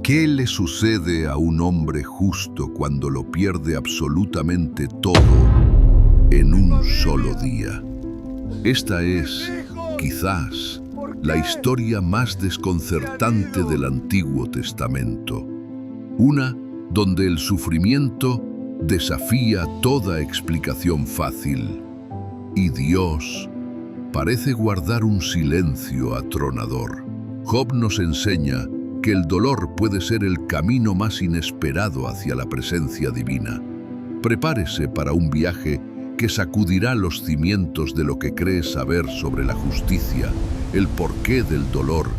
¿Qué le sucede a un hombre justo cuando lo pierde absolutamente todo en un solo día? Esta es, quizás, la historia más desconcertante del Antiguo Testamento. Una donde el sufrimiento desafía toda explicación fácil y Dios parece guardar un silencio atronador. Job nos enseña que el dolor puede ser el camino más inesperado hacia la presencia divina. Prepárese para un viaje que sacudirá los cimientos de lo que cree saber sobre la justicia, el porqué del dolor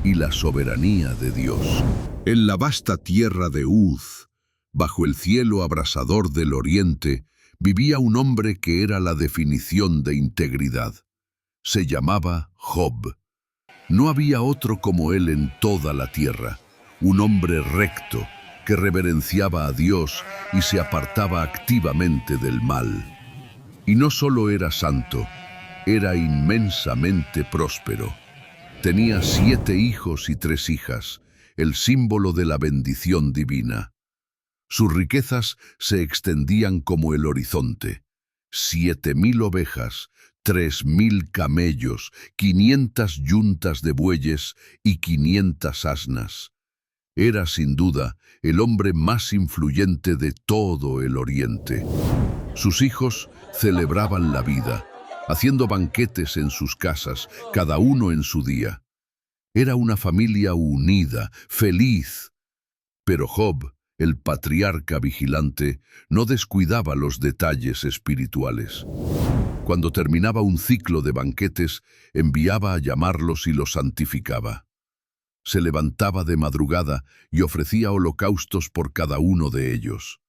y la soberanía de Dios. En la vasta tierra de Uz, bajo el cielo abrasador del oriente, vivía un hombre que era la definición de integridad. Se llamaba Job. No había otro como él en toda la tierra, un hombre recto que reverenciaba a Dios y se apartaba activamente del mal. Y no solo era santo, era inmensamente próspero. Tenía 7 hijos y 3 hijas, el símbolo de la bendición divina. Sus riquezas se extendían como el horizonte. 7.000 ovejas, 3.000 camellos, 500 yuntas de bueyes y 500 asnas. Era, sin duda, el hombre más influyente de todo el Oriente. Sus hijos celebraban la vida, haciendo banquetes en sus casas, cada uno en su día. Era una familia unida, feliz. Pero Job, el patriarca vigilante, no descuidaba los detalles espirituales. Cuando terminaba un ciclo de banquetes, enviaba a llamarlos y los santificaba. Se levantaba de madrugada y ofrecía holocaustos por cada uno de ellos.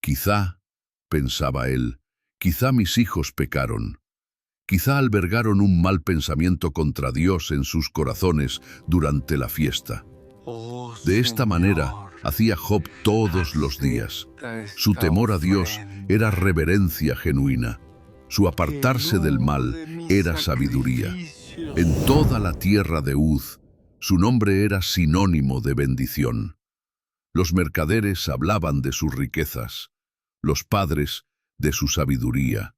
Quizá, pensaba él, quizá mis hijos pecaron. Quizá albergaron un mal pensamiento contra Dios en sus corazones durante la fiesta. De esta manera, hacía Job todos los días. Su temor a Dios era reverencia genuina. Su apartarse del mal era sabiduría. En toda la tierra de Uz, su nombre era sinónimo de bendición. Los mercaderes hablaban de sus riquezas, los padres de su sabiduría,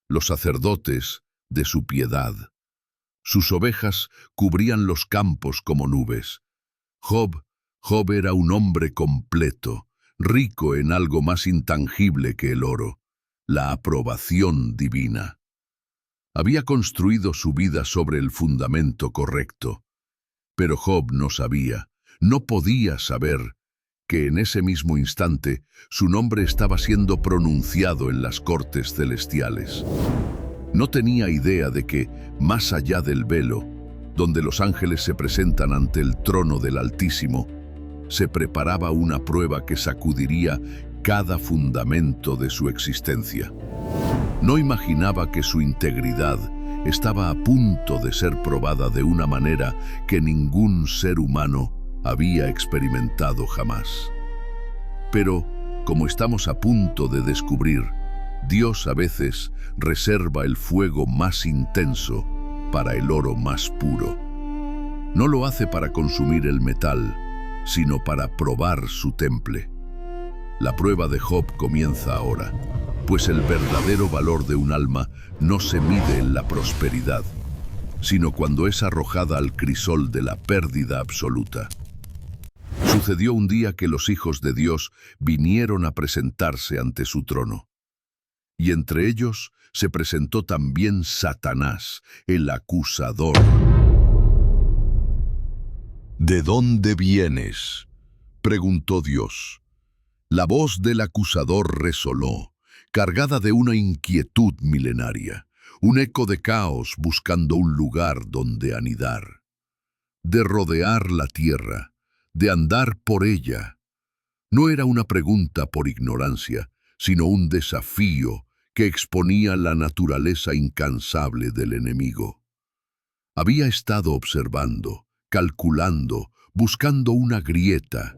los sacerdotes de su piedad. Sus ovejas cubrían los campos como nubes. Job era un hombre completo, rico en algo más intangible que el oro, la aprobación divina. Había construido su vida sobre el fundamento correcto, pero Job no sabía, no podía saber, que en ese mismo instante su nombre estaba siendo pronunciado en las cortes celestiales. No tenía idea de que, más allá del velo, donde los ángeles se presentan ante el trono del Altísimo, se preparaba una prueba que sacudiría cada fundamento de su existencia. No imaginaba que su integridad estaba a punto de ser probada de una manera que ningún ser humano había experimentado jamás. Pero, como estamos a punto de descubrir, Dios a veces reserva el fuego más intenso para el oro más puro. No lo hace para consumir el metal, sino para probar su temple. La prueba de Job comienza ahora, pues el verdadero valor de un alma no se mide en la prosperidad, sino cuando es arrojada al crisol de la pérdida absoluta. Sucedió un día que los hijos de Dios vinieron a presentarse ante su trono. Y entre ellos se presentó también Satanás, el acusador. ¿De dónde vienes?, preguntó Dios. La voz del acusador resonó, cargada de una inquietud milenaria, un eco de caos buscando un lugar donde anidar. De rodear la tierra, de andar por ella. No era una pregunta por ignorancia, sino un desafío que exponía la naturaleza incansable del enemigo. Había estado observando, calculando, buscando una grieta.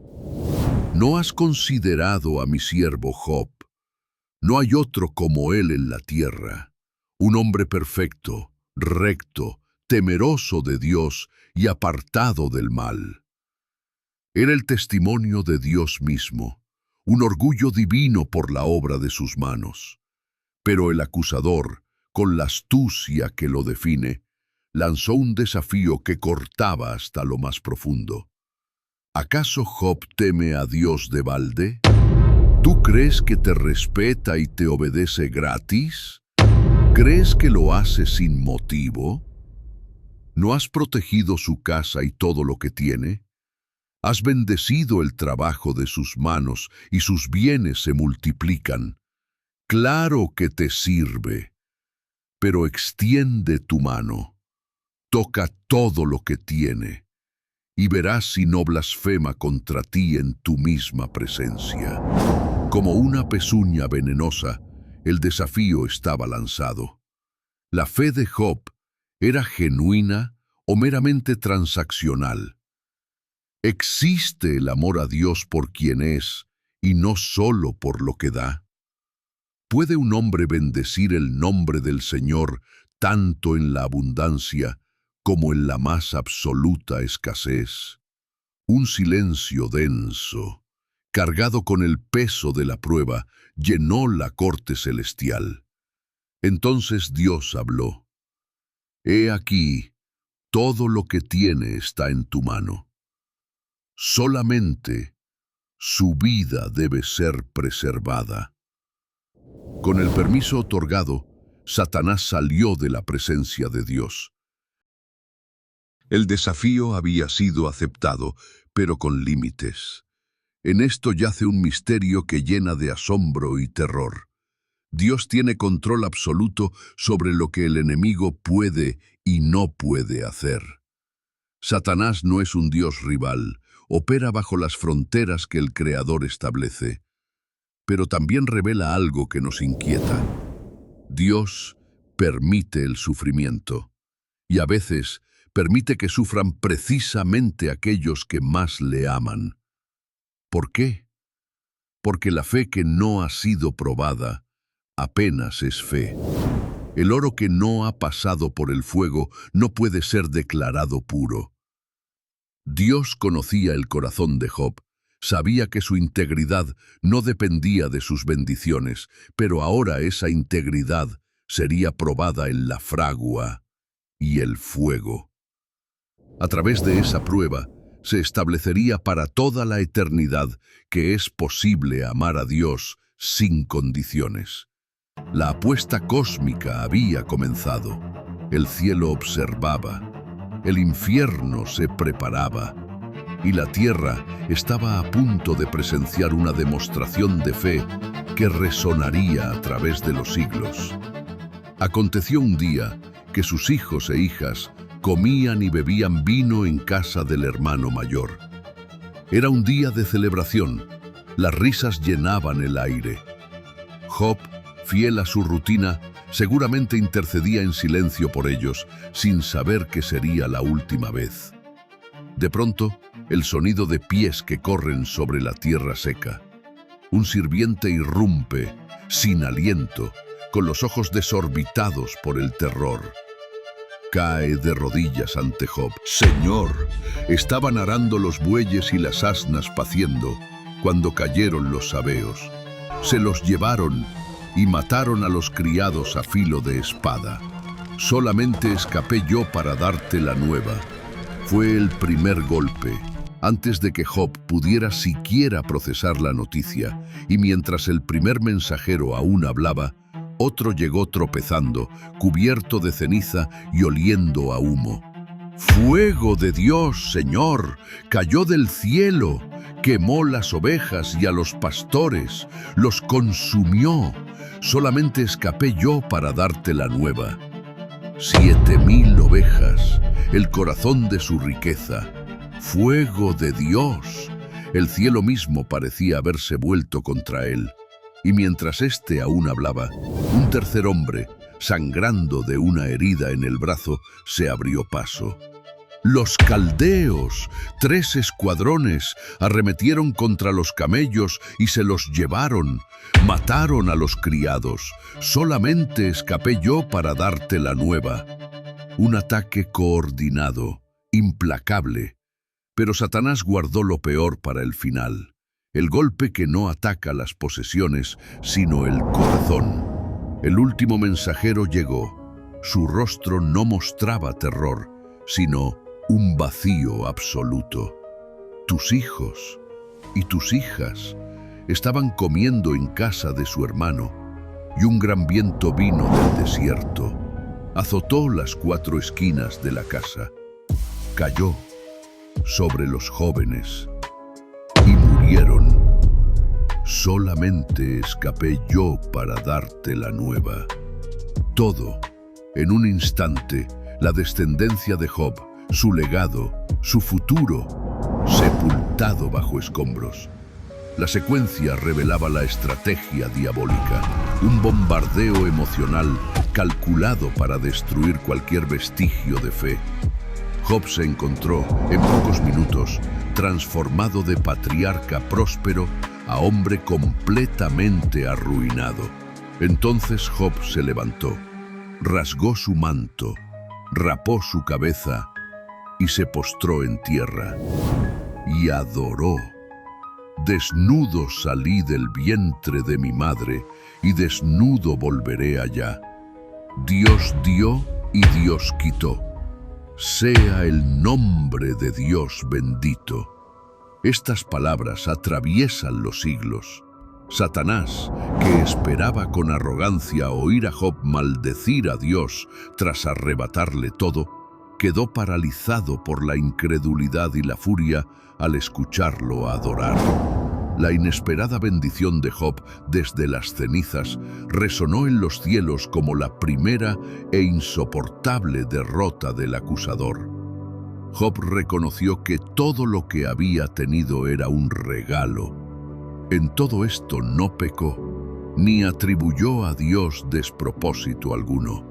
¿No has considerado a mi siervo Job? No hay otro como él en la tierra, un hombre perfecto, recto, temeroso de Dios y apartado del mal. Era el testimonio de Dios mismo, un orgullo divino por la obra de sus manos. Pero el acusador, con la astucia que lo define, lanzó un desafío que cortaba hasta lo más profundo. ¿Acaso Job teme a Dios de balde? ¿Tú crees que te respeta y te obedece gratis? ¿Crees que lo hace sin motivo? ¿No has protegido su casa y todo lo que tiene? ¿Has bendecido el trabajo de sus manos y sus bienes se multiplican? Claro que te sirve, pero extiende tu mano, toca todo lo que tiene, y verás si no blasfema contra ti en tu misma presencia. Como una pezuña venenosa, el desafío estaba lanzado. La fe de Job era genuina o meramente transaccional. ¿Existe el amor a Dios por quien es y no solo por lo que da? ¿Puede un hombre bendecir el nombre del Señor tanto en la abundancia como en la más absoluta escasez? Un silencio denso, cargado con el peso de la prueba, llenó la corte celestial. Entonces Dios habló. He aquí, todo lo que tiene está en tu mano. Solamente su vida debe ser preservada. Con el permiso otorgado, Satanás salió de la presencia de Dios. El desafío había sido aceptado, pero con límites. En esto yace un misterio que llena de asombro y terror. Dios tiene control absoluto sobre lo que el enemigo puede y no puede hacer. Satanás no es un Dios rival, opera bajo las fronteras que el Creador establece, pero también revela algo que nos inquieta. Dios permite el sufrimiento, y a veces permite que sufran precisamente aquellos que más le aman. ¿Por qué? Porque la fe que no ha sido probada apenas es fe. El oro que no ha pasado por el fuego no puede ser declarado puro. Dios conocía el corazón de Job, sabía que su integridad no dependía de sus bendiciones, pero ahora esa integridad sería probada en la fragua y el fuego. A través de esa prueba se establecería para toda la eternidad que es posible amar a Dios sin condiciones. La apuesta cósmica había comenzado. El cielo observaba. El infierno se preparaba y la tierra estaba a punto de presenciar una demostración de fe que resonaría a través de los siglos. Aconteció un día que sus hijos e hijas comían y bebían vino en casa del hermano mayor. Era un día de celebración, las risas llenaban el aire. Job, fiel a su rutina, seguramente intercedía en silencio por ellos, sin saber que sería la última vez. De pronto, el sonido de pies que corren sobre la tierra seca. Un sirviente irrumpe, sin aliento, con los ojos desorbitados por el terror. Cae de rodillas ante Job. «Señor, estaban arando los bueyes y las asnas paciendo, cuando cayeron los sabeos. Se los llevaron y mataron a los criados a filo de espada. Solamente escapé yo para darte la nueva». Fue el primer golpe, antes de que Job pudiera siquiera procesar la noticia, y mientras el primer mensajero aún hablaba, otro llegó tropezando, cubierto de ceniza y oliendo a humo. «¡Fuego de Dios, Señor! Cayó del cielo, quemó las ovejas y a los pastores, los consumió. Solamente escapé yo para darte la nueva». 7,000 ovejas, el corazón de su riqueza. ¡Fuego de Dios! El cielo mismo parecía haberse vuelto contra él. Y mientras éste aún hablaba, un tercer hombre, sangrando de una herida en el brazo, se abrió paso. Los caldeos, 3 escuadrones, arremetieron contra los camellos y se los llevaron. Mataron a los criados. Solamente escapé yo para darte la nueva. Un ataque coordinado, implacable. Pero Satanás guardó lo peor para el final, el golpe que no ataca las posesiones, sino el corazón. El último mensajero llegó. Su rostro no mostraba terror, sino un vacío absoluto. Tus hijos y tus hijas estaban comiendo en casa de su hermano, y un gran viento vino del desierto, azotó las 4 esquinas de la casa, cayó sobre los jóvenes y murieron. Solamente escapé yo para darte la nueva. Todo, en un instante, la descendencia de Job, su legado, su futuro, sepultado bajo escombros. La secuencia revelaba la estrategia diabólica, un bombardeo emocional calculado para destruir cualquier vestigio de fe. Job se encontró, en pocos minutos, transformado de patriarca próspero a hombre completamente arruinado. Entonces Job se levantó, rasgó su manto, rapó su cabeza y se postró en tierra y adoró. Desnudo salí del vientre de mi madre y desnudo volveré allá. Dios dio y Dios quitó. Sea el nombre de Dios bendito. Estas palabras atraviesan los siglos. Satanás, que esperaba con arrogancia oír a Job maldecir a Dios tras arrebatarle todo, quedó paralizado por la incredulidad y la furia al escucharlo adorar. La inesperada bendición de Job desde las cenizas resonó en los cielos como la primera e insoportable derrota del acusador. Job reconoció que todo lo que había tenido era un regalo. En todo esto no pecó, ni atribuyó a Dios despropósito alguno.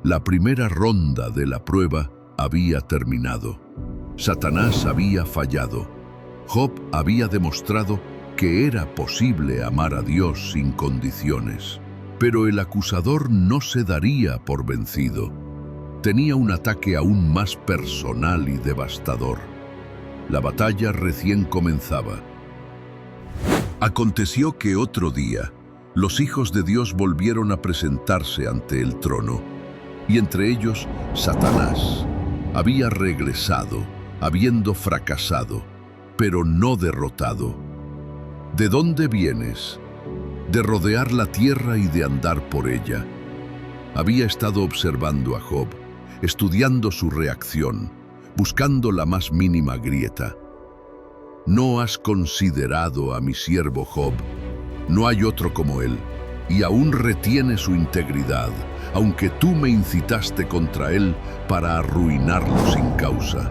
La primera ronda de la prueba había terminado. Satanás había fallado. Job había demostrado que era posible amar a Dios sin condiciones. Pero el acusador no se daría por vencido. Tenía un ataque aún más personal y devastador. La batalla recién comenzaba. Aconteció que otro día, los hijos de Dios volvieron a presentarse ante el trono, y entre ellos Satanás había regresado, habiendo fracasado, pero no derrotado. ¿De dónde vienes? De rodear la tierra y de andar por ella. Había estado observando a Job, estudiando su reacción, buscando la más mínima grieta. ¿No has considerado a mi siervo Job? No hay otro como él, y aún retiene su integridad, aunque tú me incitaste contra él para arruinarlo sin causa.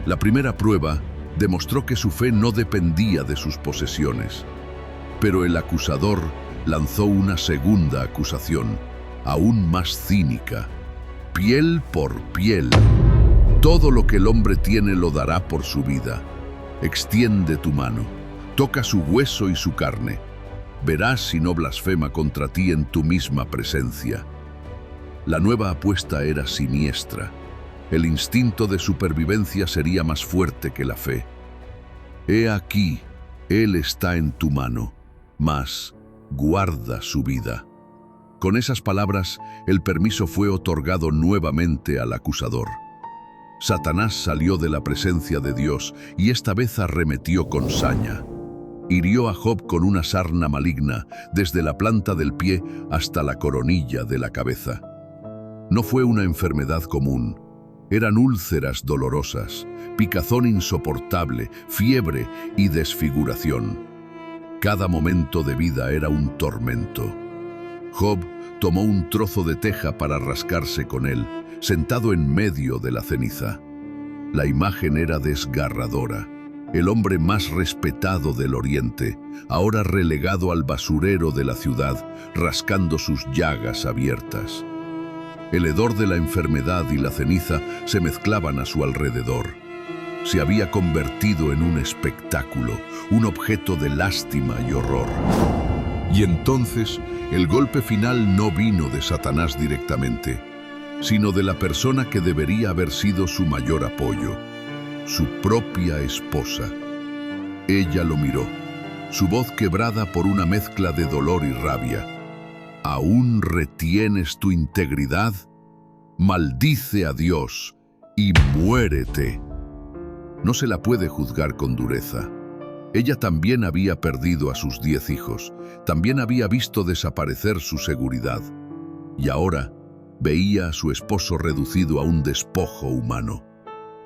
La primera prueba demostró que su fe no dependía de sus posesiones, pero el acusador lanzó una segunda acusación, aún más cínica. Piel por piel. Todo lo que el hombre tiene lo dará por su vida. Extiende tu mano, toca su hueso y su carne. Verás si no blasfema contra ti en tu misma presencia. La nueva apuesta era siniestra. El instinto de supervivencia sería más fuerte que la fe. He aquí, él está en tu mano, mas guarda su vida. Con esas palabras, el permiso fue otorgado nuevamente al acusador. Satanás salió de la presencia de Dios y esta vez arremetió con saña. Hirió a Job con una sarna maligna, desde la planta del pie hasta la coronilla de la cabeza. No fue una enfermedad común. Eran úlceras dolorosas, picazón insoportable, fiebre y desfiguración. Cada momento de vida era un tormento. Job tomó un trozo de teja para rascarse con él, sentado en medio de la ceniza. La imagen era desgarradora. El hombre más respetado del Oriente, ahora relegado al basurero de la ciudad, rascando sus llagas abiertas. El hedor de la enfermedad y la ceniza se mezclaban a su alrededor. Se había convertido en un espectáculo, un objeto de lástima y horror. Y entonces, el golpe final no vino de Satanás directamente, sino de la persona que debería haber sido su mayor apoyo. su propia esposa. Ella lo miró, su voz quebrada por una mezcla de dolor y rabia. ¿Aún retienes tu integridad? Maldice a Dios y muérete. No se la puede juzgar con dureza. Ella también había perdido a sus 10 hijos, también había visto desaparecer su seguridad. Y ahora veía a su esposo reducido a un despojo humano.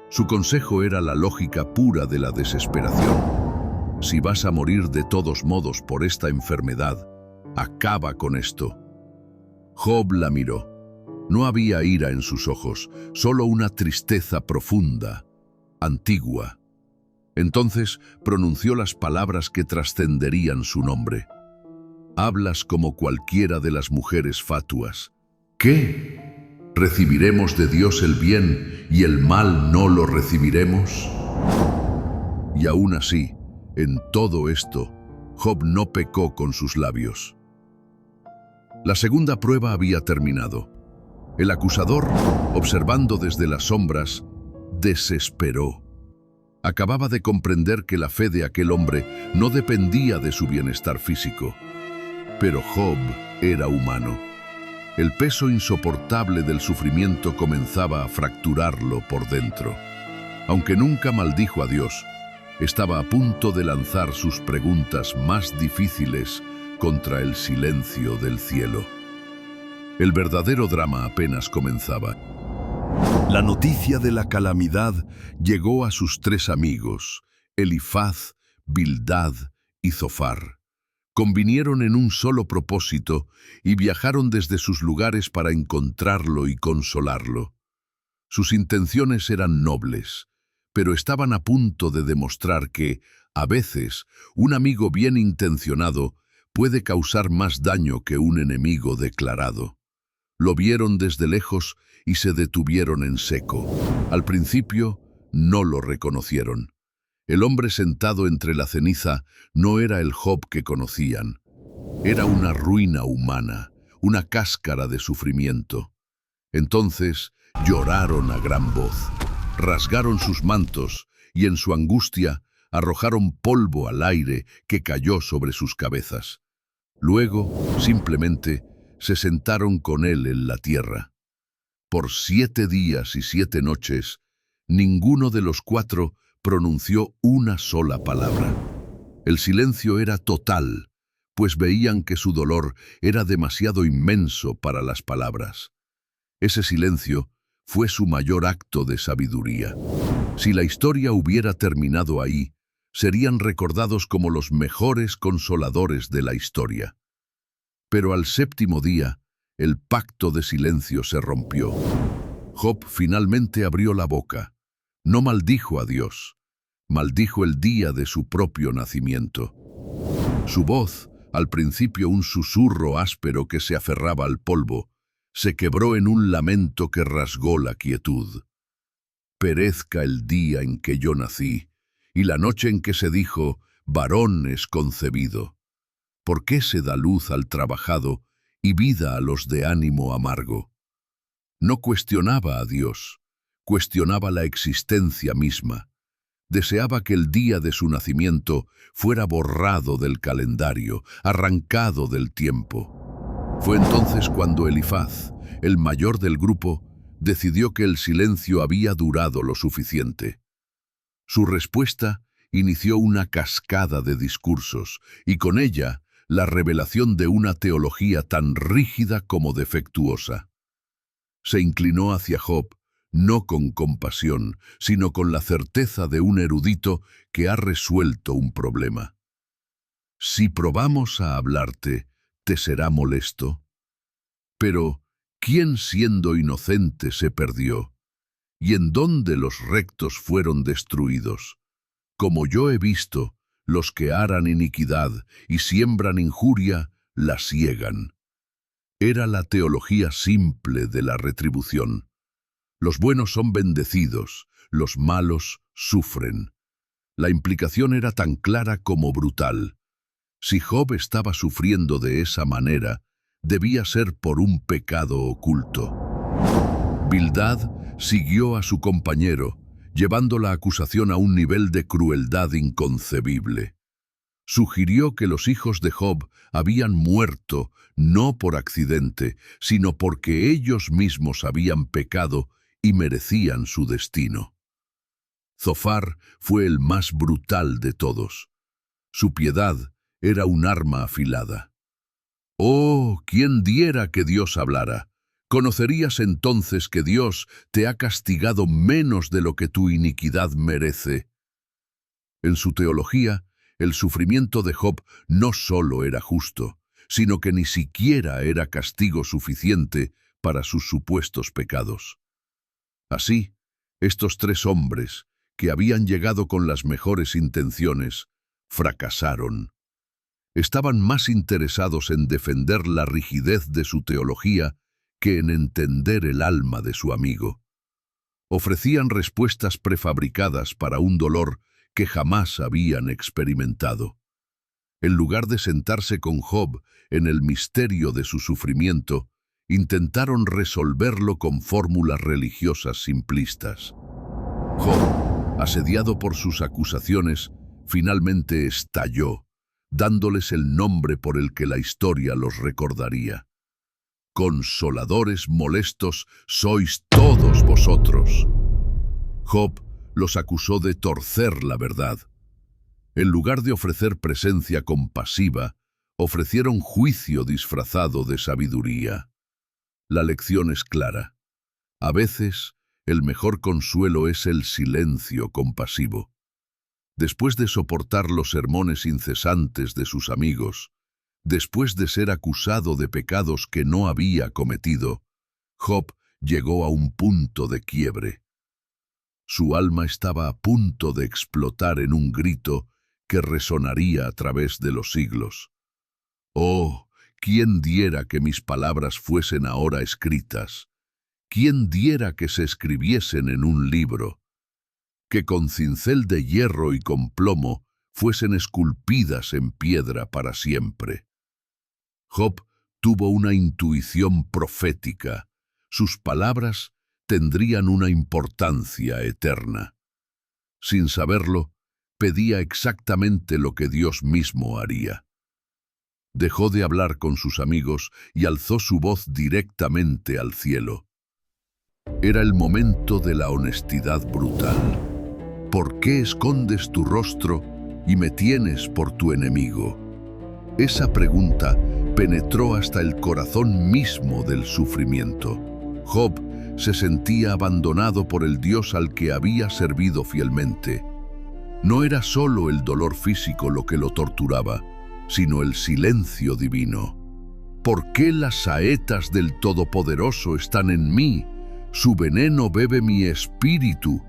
Su consejo era la lógica pura de la desesperación. Si vas a morir de todos modos por esta enfermedad, acaba con esto. Job la miró. No había ira en sus ojos, solo una tristeza profunda, antigua. Entonces pronunció las palabras que trascenderían su nombre. Hablas como cualquiera de las mujeres fatuas. ¿Qué? ¿Recibiremos de Dios el bien y el mal no lo recibiremos? Y aún así, en todo esto, Job no pecó con sus labios. La segunda prueba había terminado. El acusador, observando desde las sombras, desesperó. Acababa de comprender que la fe de aquel hombre no dependía de su bienestar físico. Pero Job era humano. El peso insoportable del sufrimiento comenzaba a fracturarlo por dentro. Aunque nunca maldijo a Dios, estaba a punto de lanzar sus preguntas más difíciles contra el silencio del cielo. El verdadero drama apenas comenzaba. La noticia de la calamidad llegó a sus 3 amigos, Elifaz, Bildad y Zofar. Convinieron en un solo propósito y viajaron desde sus lugares para encontrarlo y consolarlo. Sus intenciones eran nobles, pero estaban a punto de demostrar que, a veces, un amigo bien intencionado puede causar más daño que un enemigo declarado. Lo vieron desde lejos y se detuvieron en seco. Al principio, no lo reconocieron. El hombre sentado entre la ceniza no era el Job que conocían. Era una ruina humana, una cáscara de sufrimiento. Entonces lloraron a gran voz, rasgaron sus mantos y en su angustia arrojaron polvo al aire que cayó sobre sus cabezas. Luego, simplemente, se sentaron con él en la tierra. Por 7 días y 7 noches, ninguno de los 4 pronunció una sola palabra. El silencio era total, pues veían que su dolor era demasiado inmenso para las palabras. Ese silencio fue su mayor acto de sabiduría. Si la historia hubiera terminado ahí, serían recordados como los mejores consoladores de la historia. Pero al 7º día, el pacto de silencio se rompió. Job finalmente abrió la boca. No maldijo a Dios, maldijo el día de su propio nacimiento. Su voz, al principio un susurro áspero que se aferraba al polvo, se quebró en un lamento que rasgó la quietud. Perezca el día en que yo nací, y la noche en que se dijo, varón es concebido. ¿Por qué se da luz al trabajado y vida a los de ánimo amargo? No cuestionaba a Dios, cuestionaba la existencia misma. Deseaba que el día de su nacimiento fuera borrado del calendario, arrancado del tiempo. Fue entonces cuando Elifaz, el mayor del grupo, decidió que el silencio había durado lo suficiente. Su respuesta inició una cascada de discursos, y con ella la revelación de una teología tan rígida como defectuosa. Se inclinó hacia Job, no con compasión, sino con la certeza de un erudito que ha resuelto un problema. Si probamos a hablarte, ¿te será molesto? Pero, ¿quién siendo inocente se perdió? ¿Y en dónde los rectos fueron destruidos? Como yo he visto, los que aran iniquidad y siembran injuria, la siegan. Era la teología simple de la retribución. Los buenos son bendecidos, los malos sufren. La implicación era tan clara como brutal. Si Job estaba sufriendo de esa manera, debía ser por un pecado oculto. Bildad siguió a su compañero, llevando la acusación a un nivel de crueldad inconcebible. Sugirió que los hijos de Job habían muerto no por accidente, sino porque ellos mismos habían pecado y merecían su destino. Zofar fue el más brutal de todos. Su piedad era un arma afilada. «Oh, quién diera que Dios hablara. Conocerías entonces que Dios te ha castigado menos de lo que tu iniquidad merece». En su teología, el sufrimiento de Job no solo era justo, sino que ni siquiera era castigo suficiente para sus supuestos pecados. Así, estos tres hombres, que habían llegado con las mejores intenciones, fracasaron. Estaban más interesados en defender la rigidez de su teología que en entender el alma de su amigo. Ofrecían respuestas prefabricadas para un dolor que jamás habían experimentado. En lugar de sentarse con Job en el misterio de su sufrimiento, intentaron resolverlo con fórmulas religiosas simplistas. Job, asediado por sus acusaciones, finalmente estalló, dándoles el nombre por el que la historia los recordaría. «Consoladores molestos sois todos vosotros». Job los acusó de torcer la verdad. En lugar de ofrecer presencia compasiva, ofrecieron juicio disfrazado de sabiduría. La lección es clara. A veces, el mejor consuelo es el silencio compasivo. Después de soportar los sermones incesantes de sus amigos, después de ser acusado de pecados que no había cometido, Job llegó a un punto de quiebre. Su alma estaba a punto de explotar en un grito que resonaría a través de los siglos. «Oh, quién diera que mis palabras fuesen ahora escritas, quién diera que se escribiesen en un libro, que con cincel de hierro y con plomo fuesen esculpidas en piedra para siempre». Job tuvo una intuición profética. Sus palabras tendrían una importancia eterna. Sin saberlo, pedía exactamente lo que Dios mismo haría. Dejó de hablar con sus amigos y alzó su voz directamente al cielo. Era el momento de la honestidad brutal. «¿Por qué escondes tu rostro y me tienes por tu enemigo?» Esa pregunta penetró hasta el corazón mismo del sufrimiento. Job se sentía abandonado por el Dios al que había servido fielmente. No era solo el dolor físico lo que lo torturaba, sino el silencio divino. «¿Por qué las saetas del Todopoderoso están en mí? Su veneno bebe mi espíritu.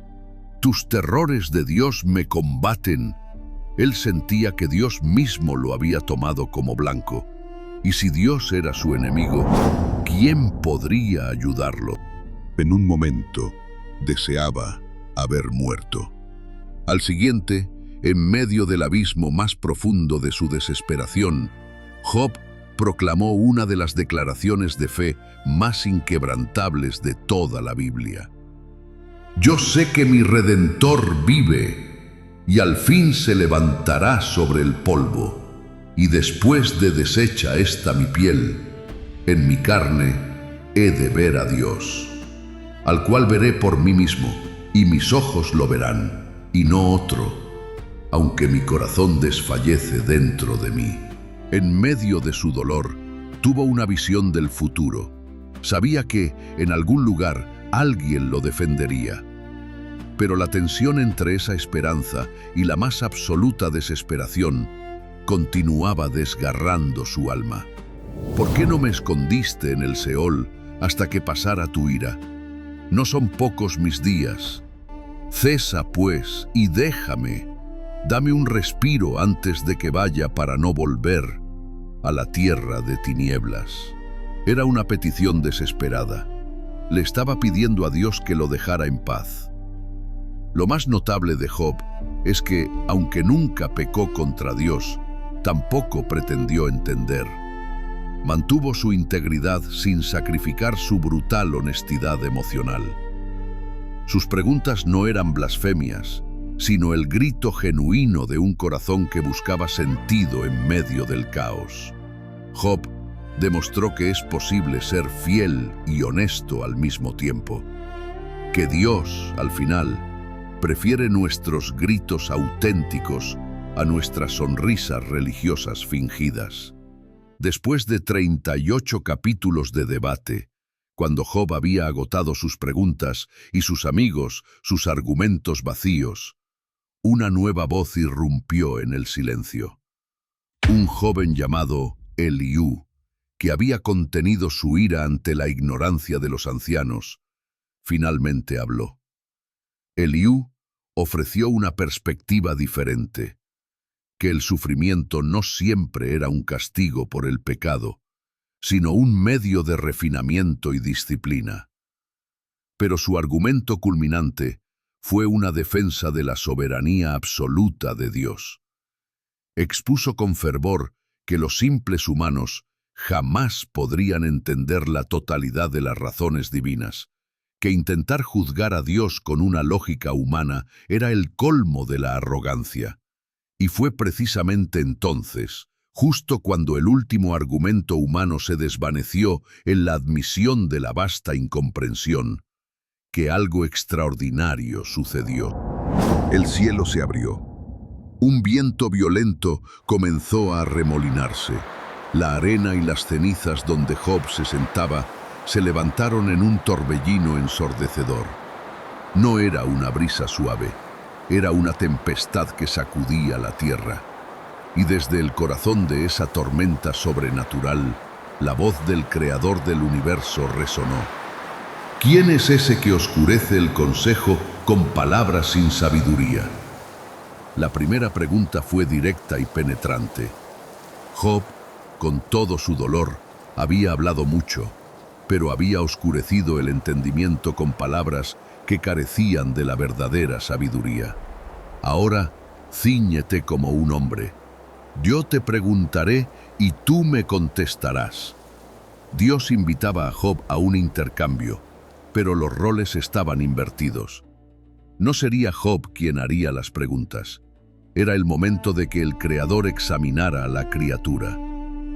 Tus terrores de Dios me combaten». Él sentía que Dios mismo lo había tomado como blanco. Y si Dios era su enemigo, ¿quién podría ayudarlo? En un momento, deseaba haber muerto. Al siguiente, en medio del abismo más profundo de su desesperación, Job proclamó una de las declaraciones de fe más inquebrantables de toda la Biblia. «Yo sé que mi Redentor vive, y al fin se levantará sobre el polvo, y después de deshecha esta mi piel, en mi carne he de ver a Dios, al cual veré por mí mismo, y mis ojos lo verán, y no otro, aunque mi corazón desfallece dentro de mí». En medio de su dolor, tuvo una visión del futuro. Sabía que, en algún lugar, alguien lo defendería. Pero la tensión entre esa esperanza y la más absoluta desesperación continuaba desgarrando su alma. «¿Por qué no me escondiste en el Seol hasta que pasara tu ira? No son pocos mis días. Cesa, pues, y déjame. Dame un respiro antes de que vaya para no volver a la tierra de tinieblas». Era una petición desesperada. Le estaba pidiendo a Dios que lo dejara en paz. Lo más notable de Job es que, aunque nunca pecó contra Dios, tampoco pretendió entender. Mantuvo su integridad sin sacrificar su brutal honestidad emocional. Sus preguntas no eran blasfemias, sino el grito genuino de un corazón que buscaba sentido en medio del caos. Job demostró que es posible ser fiel y honesto al mismo tiempo, que Dios, al final, prefiere nuestros gritos auténticos a nuestras sonrisas religiosas fingidas. Después de 38 capítulos de debate, cuando Job había agotado sus preguntas y sus amigos sus argumentos vacíos, una nueva voz irrumpió en el silencio. Un joven llamado Eliú, que había contenido su ira ante la ignorancia de los ancianos, finalmente habló. Eliú ofreció una perspectiva diferente, que el sufrimiento no siempre era un castigo por el pecado, sino un medio de refinamiento y disciplina. Pero su argumento culminante fue una defensa de la soberanía absoluta de Dios. Expuso con fervor que los simples humanos jamás podrían entender la totalidad de las razones divinas, que intentar juzgar a Dios con una lógica humana era el colmo de la arrogancia. Y fue precisamente entonces, justo cuando el último argumento humano se desvaneció en la admisión de la vasta incomprensión, que algo extraordinario sucedió. El cielo se abrió. Un viento violento comenzó a arremolinarse. La arena y las cenizas donde Job se sentaba se levantaron en un torbellino ensordecedor. No era una brisa suave, era una tempestad que sacudía la tierra. Y desde el corazón de esa tormenta sobrenatural, la voz del Creador del universo resonó. ¿Quién es ese que oscurece el consejo con palabras sin sabiduría? La primera pregunta fue directa y penetrante. Job, con todo su dolor, había hablado mucho, pero había oscurecido el entendimiento con palabras que carecían de la verdadera sabiduría. Ahora, cíñete como un hombre. Yo te preguntaré y tú me contestarás. Dios invitaba a Job a un intercambio, pero los roles estaban invertidos. No sería Job quien haría las preguntas. Era el momento de que el Creador examinara a la criatura.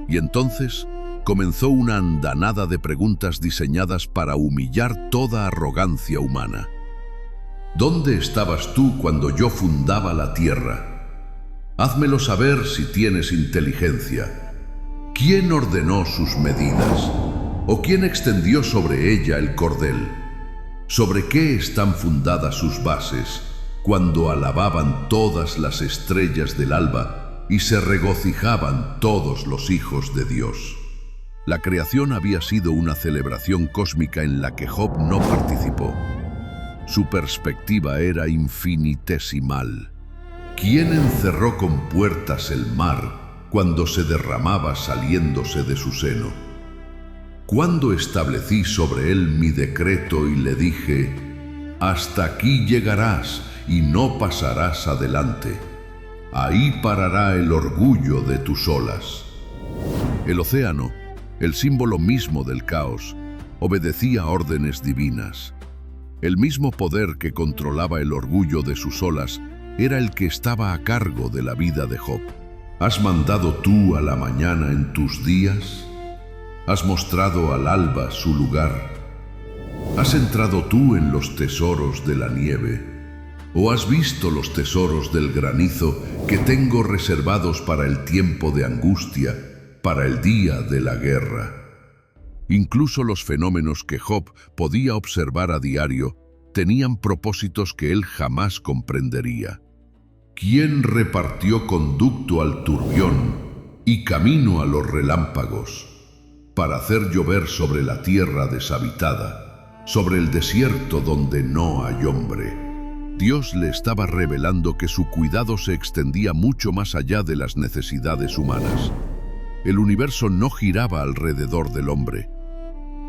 Y entonces comenzó una andanada de preguntas diseñadas para humillar toda arrogancia humana. ¿Dónde estabas tú cuando yo fundaba la tierra? Házmelo saber si tienes inteligencia. ¿Quién ordenó sus medidas? ¿O quién extendió sobre ella el cordel? ¿Sobre qué están fundadas sus bases cuando alababan todas las estrellas del alba y se regocijaban todos los hijos de Dios? La creación había sido una celebración cósmica en la que Job no participó. Su perspectiva era infinitesimal. ¿Quién encerró con puertas el mar cuando se derramaba saliéndose de su seno? ¿Cuándo establecí sobre él mi decreto y le dije, hasta aquí llegarás y no pasarás adelante? Ahí parará el orgullo de tus olas. El océano, el símbolo mismo del caos, obedecía órdenes divinas. El mismo poder que controlaba el orgullo de sus olas era el que estaba a cargo de la vida de Job. ¿Has mandado tú a la mañana en tus días? ¿Has mostrado al alba su lugar? ¿Has entrado tú en los tesoros de la nieve? ¿O has visto los tesoros del granizo que tengo reservados para el tiempo de angustia, para el día de la guerra? Incluso los fenómenos que Job podía observar a diario tenían propósitos que él jamás comprendería. ¿Quién repartió conducto al turbión y camino a los relámpagos, para hacer llover sobre la tierra deshabitada, sobre el desierto donde no hay hombre? Dios le estaba revelando que su cuidado se extendía mucho más allá de las necesidades humanas. El universo no giraba alrededor del hombre.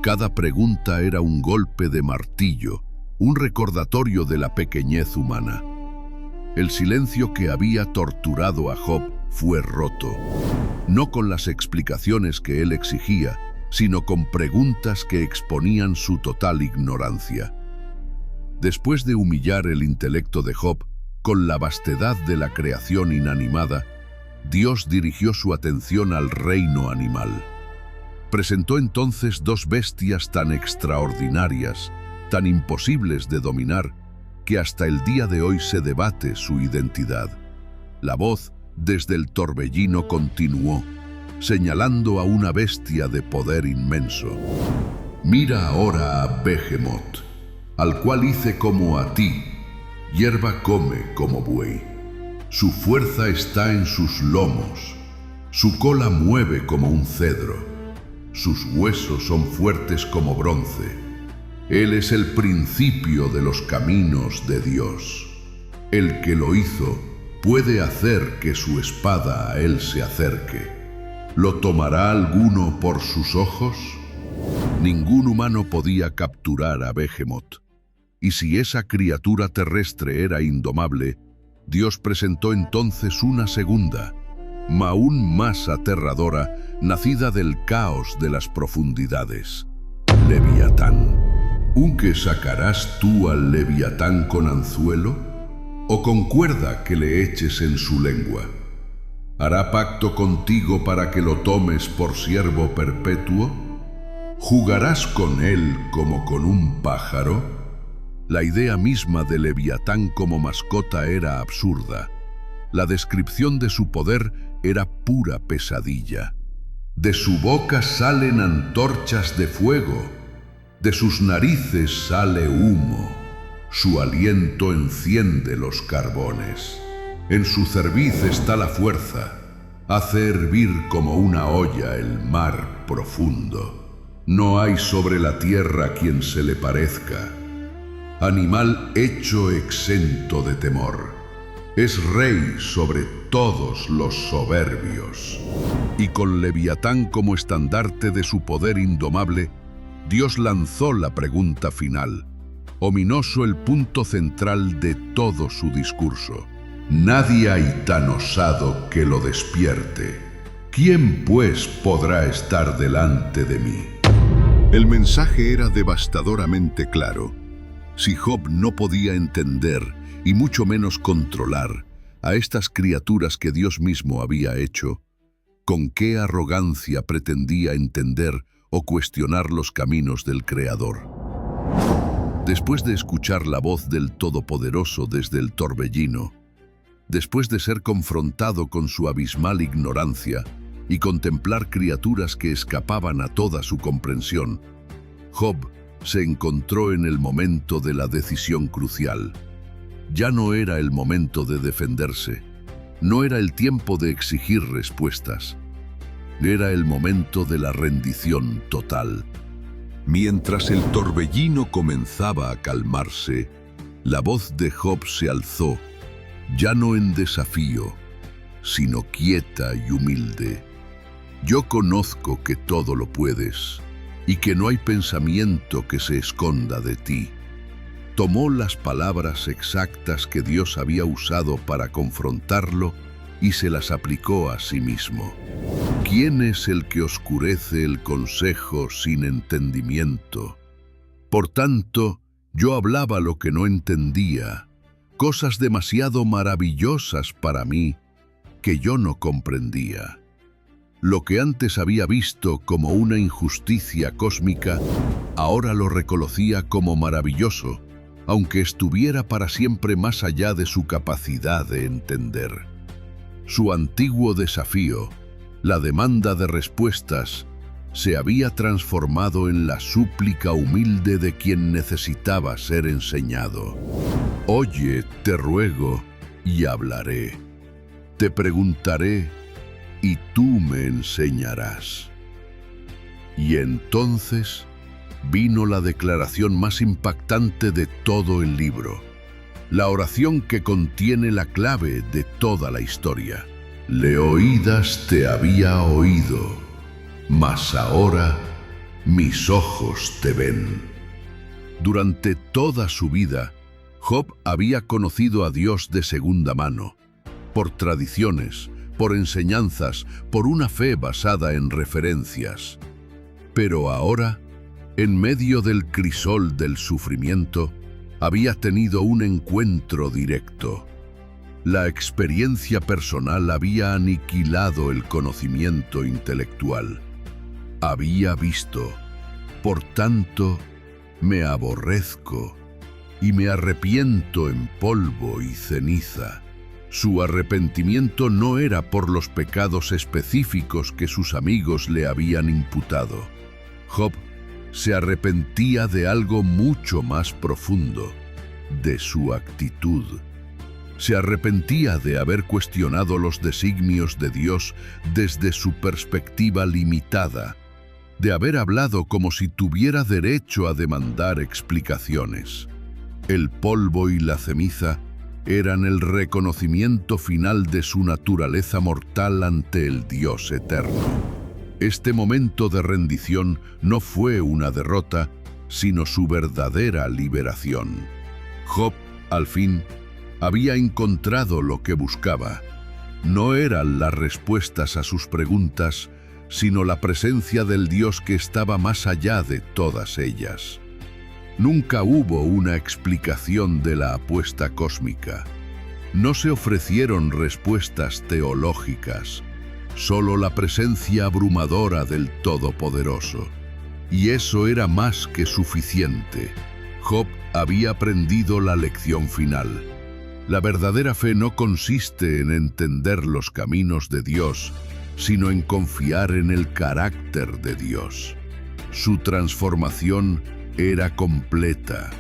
Cada pregunta era un golpe de martillo, un recordatorio de la pequeñez humana. El silencio que había torturado a Job fue roto, no con las explicaciones que él exigía, sino con preguntas que exponían su total ignorancia. Después de humillar el intelecto de Job con la vastedad de la creación inanimada, Dios dirigió su atención al reino animal. Presentó entonces dos bestias tan extraordinarias, tan imposibles de dominar, que hasta el día de hoy se debate su identidad. La voz desde el torbellino continuó, señalando a una bestia de poder inmenso. Mira ahora a Behemoth, al cual hice como a ti, hierba come como buey. Su fuerza está en sus lomos, su cola mueve como un cedro, sus huesos son fuertes como bronce. Él es el principio de los caminos de Dios. El que lo hizo puede hacer que su espada a él se acerque. ¿Lo tomará alguno por sus ojos? Ningún humano podía capturar a Behemoth. Y si esa criatura terrestre era indomable, Dios presentó entonces una segunda, aún más aterradora, nacida del caos de las profundidades: Leviatán. ¿Unque sacarás tú al Leviatán con anzuelo? ¿O con cuerda que le eches en su lengua? ¿Hará pacto contigo para que lo tomes por siervo perpetuo? ¿Jugarás con él como con un pájaro? La idea misma de Leviatán como mascota era absurda. La descripción de su poder era pura pesadilla. De su boca salen antorchas de fuego, de sus narices sale humo, su aliento enciende los carbones. En su cerviz está la fuerza, hace hervir como una olla el mar profundo. No hay sobre la tierra quien se le parezca. Animal hecho exento de temor. Es rey sobre todos los soberbios. Y con Leviatán como estandarte de su poder indomable, Dios lanzó la pregunta final, ominoso el punto central de todo su discurso. Nadie hay tan osado que lo despierte. ¿Quién, pues, podrá estar delante de mí? El mensaje era devastadoramente claro. Si Job no podía entender, y mucho menos controlar, a estas criaturas que Dios mismo había hecho, ¿con qué arrogancia pretendía entender o cuestionar los caminos del Creador? Después de escuchar la voz del Todopoderoso desde el torbellino, después de ser confrontado con su abismal ignorancia y contemplar criaturas que escapaban a toda su comprensión, Job se encontró en el momento de la decisión crucial. Ya no era el momento de defenderse, no era el tiempo de exigir respuestas. Era el momento de la rendición total. Mientras el torbellino comenzaba a calmarse, la voz de Job se alzó, ya no en desafío, sino quieta y humilde. Yo conozco que todo lo puedes y que no hay pensamiento que se esconda de ti. Tomó las palabras exactas que Dios había usado para confrontarlo y se las aplicó a sí mismo. ¿Quién es el que oscurece el consejo sin entendimiento? Por tanto, yo hablaba lo que no entendía, cosas demasiado maravillosas para mí que yo no comprendía. Lo que antes había visto como una injusticia cósmica, ahora lo reconocía como maravilloso, aunque estuviera para siempre más allá de su capacidad de entender. Su antiguo desafío, la demanda de respuestas, se había transformado en la súplica humilde de quien necesitaba ser enseñado. Oye, te ruego, y hablaré. Te preguntaré, y tú me enseñarás. Y entonces vino la declaración más impactante de todo el libro, la oración que contiene la clave de toda la historia. Le oídas te había oído, mas ahora mis ojos te ven. Durante toda su vida, Job había conocido a Dios de segunda mano, por tradiciones, por enseñanzas, por una fe basada en referencias. Pero ahora, en medio del crisol del sufrimiento, había tenido un encuentro directo. La experiencia personal había aniquilado el conocimiento intelectual. Había visto, por tanto, me aborrezco y me arrepiento en polvo y ceniza. Su arrepentimiento no era por los pecados específicos que sus amigos le habían imputado. Job se arrepentía de algo mucho más profundo, de su actitud. Se arrepentía de haber cuestionado los designios de Dios desde su perspectiva limitada, de haber hablado como si tuviera derecho a demandar explicaciones. El polvo y la ceniza eran el reconocimiento final de su naturaleza mortal ante el Dios eterno. Este momento de rendición no fue una derrota, sino su verdadera liberación. Job, al fin, había encontrado lo que buscaba. No eran las respuestas a sus preguntas, sino la presencia del Dios que estaba más allá de todas ellas. Nunca hubo una explicación de la apuesta cósmica. No se ofrecieron respuestas teológicas, solo la presencia abrumadora del Todopoderoso. Y eso era más que suficiente. Job había aprendido la lección final. La verdadera fe no consiste en entender los caminos de Dios, sino en confiar en el carácter de Dios. Su transformación era completa.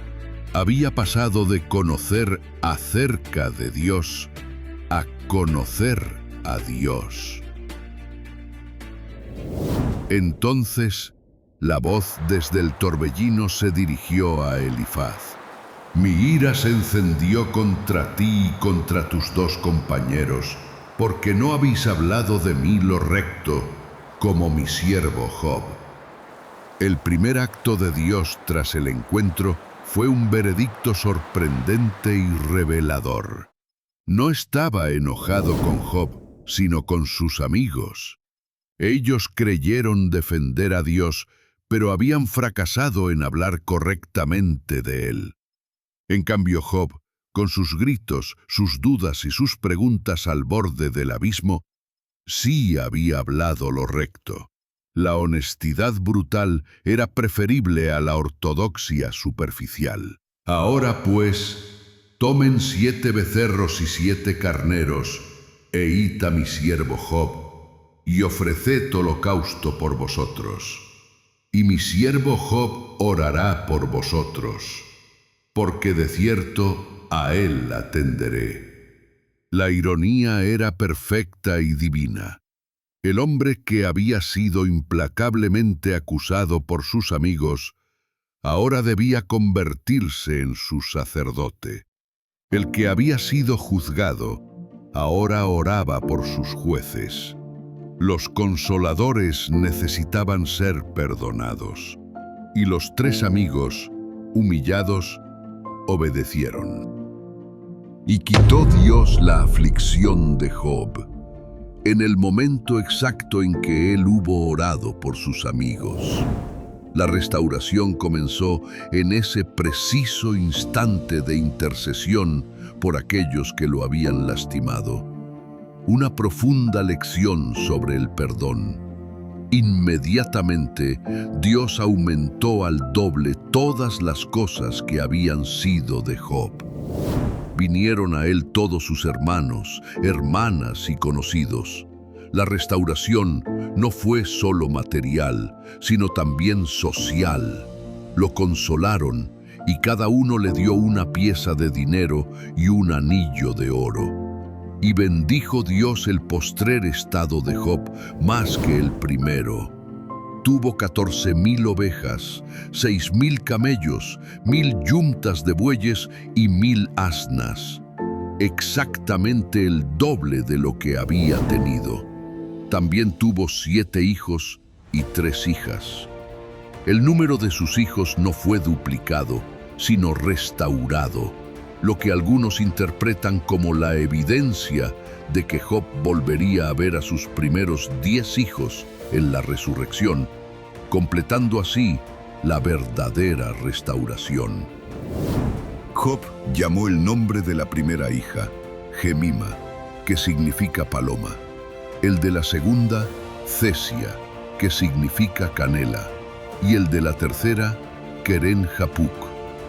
Había pasado de conocer acerca de Dios a conocer a Dios. Entonces, la voz desde el torbellino se dirigió a Elifaz. Mi ira se encendió contra ti y contra tus dos compañeros, porque no habéis hablado de mí lo recto, como mi siervo Job. El primer acto de Dios tras el encuentro fue un veredicto sorprendente y revelador. No estaba enojado con Job, sino con sus amigos. Ellos creyeron defender a Dios, pero habían fracasado en hablar correctamente de él. En cambio, Job, con sus gritos, sus dudas y sus preguntas al borde del abismo, sí había hablado lo recto. La honestidad brutal era preferible a la ortodoxia superficial. Ahora pues, tomen 7 becerros y 7 carneros, e id a mi siervo Job, y ofreced holocausto por vosotros. Y mi siervo Job orará por vosotros, porque de cierto a él atenderé. La ironía era perfecta y divina. El hombre que había sido implacablemente acusado por sus amigos, ahora debía convertirse en su sacerdote. El que había sido juzgado, ahora oraba por sus jueces. Los consoladores necesitaban ser perdonados. Y los 3 amigos, humillados, obedecieron. Y quitó Dios la aflicción de Job, en el momento exacto en que él hubo orado por sus amigos. La restauración comenzó en ese preciso instante de intercesión por aquellos que lo habían lastimado. Una profunda lección sobre el perdón. Inmediatamente, Dios aumentó al doble todas las cosas que habían sido de Job. Vinieron a él todos sus hermanos, hermanas y conocidos. La restauración no fue solo material, sino también social. Lo consolaron y cada uno le dio una pieza de dinero y un anillo de oro. Y bendijo Dios el postrer estado de Job más que el primero. Tuvo 14,000 ovejas, 6,000 camellos, 1,000 yuntas de bueyes y 1,000 asnas. Exactamente el doble de lo que había tenido. También tuvo 7 hijos y 3 hijas. El número de sus hijos no fue duplicado, sino restaurado, lo que algunos interpretan como la evidencia de que Job volvería a ver a sus primeros 10 hijos en la resurrección, completando así la verdadera restauración. Job llamó el nombre de la primera hija, Gemima, que significa paloma. El de la segunda, Cesia, que significa canela. Y el de la tercera, Keren Japuk,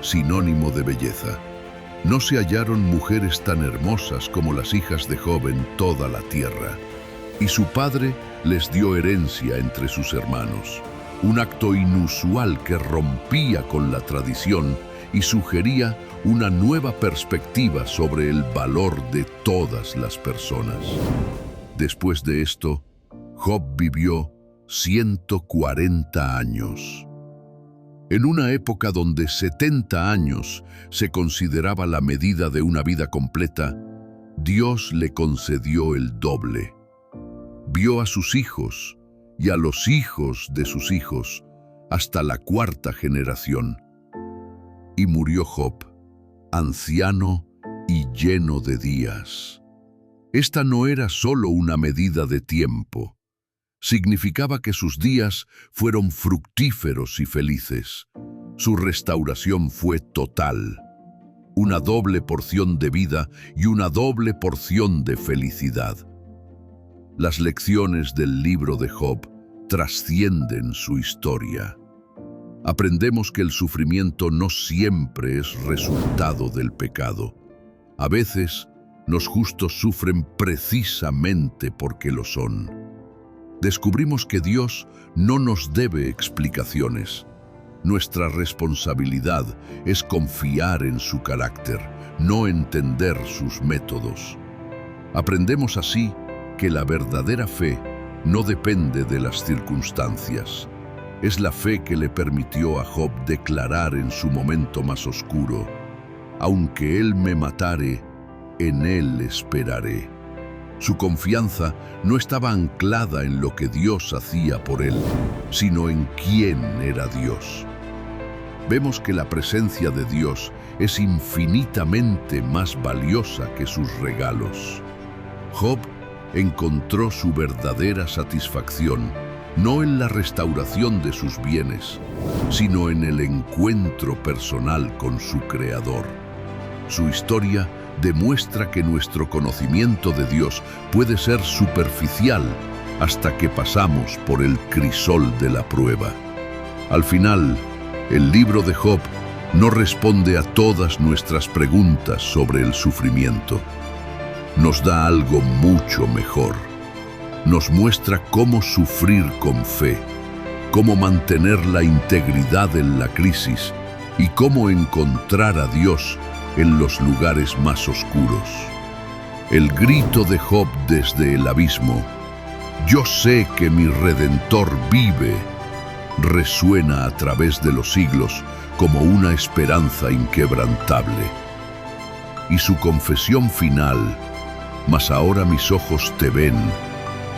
sinónimo de belleza. No se hallaron mujeres tan hermosas como las hijas de Job en toda la tierra. Y su padre les dio herencia entre sus hermanos, un acto inusual que rompía con la tradición y sugería una nueva perspectiva sobre el valor de todas las personas. Después de esto, Job vivió 140 años. En una época donde 70 años se consideraba la medida de una vida completa, Dios le concedió el doble. Vio a sus hijos y a los hijos de sus hijos hasta la cuarta generación. Y murió Job, anciano y lleno de días. Esta no era solo una medida de tiempo. Significaba que sus días fueron fructíferos y felices. Su restauración fue total. Una doble porción de vida y una doble porción de felicidad. Las lecciones del libro de Job trascienden su historia. Aprendemos que el sufrimiento no siempre es resultado del pecado. A veces, los justos sufren precisamente porque lo son. Descubrimos que Dios no nos debe explicaciones. Nuestra responsabilidad es confiar en su carácter, no entender sus métodos. Aprendemos así que la verdadera fe no depende de las circunstancias. Es la fe que le permitió a Job declarar en su momento más oscuro: aunque él me matare, en él esperaré. Su confianza no estaba anclada en lo que Dios hacía por él, sino en quién era Dios. Vemos que la presencia de Dios es infinitamente más valiosa que sus regalos. Job encontró su verdadera satisfacción no en la restauración de sus bienes, sino en el encuentro personal con su Creador. Su historia demuestra que nuestro conocimiento de Dios puede ser superficial hasta que pasamos por el crisol de la prueba. Al final, el libro de Job no responde a todas nuestras preguntas sobre el sufrimiento. Nos da algo mucho mejor. Nos muestra cómo sufrir con fe, cómo mantener la integridad en la crisis y cómo encontrar a Dios en los lugares más oscuros. El grito de Job desde el abismo, «Yo sé que mi Redentor vive», resuena a través de los siglos como una esperanza inquebrantable. Y su confesión final, «Mas ahora mis ojos te ven»,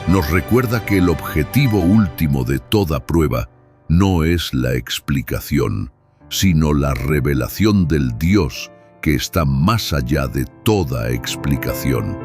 nos recuerda que el objetivo último de toda prueba no es la explicación, sino la revelación del Dios que está más allá de toda explicación.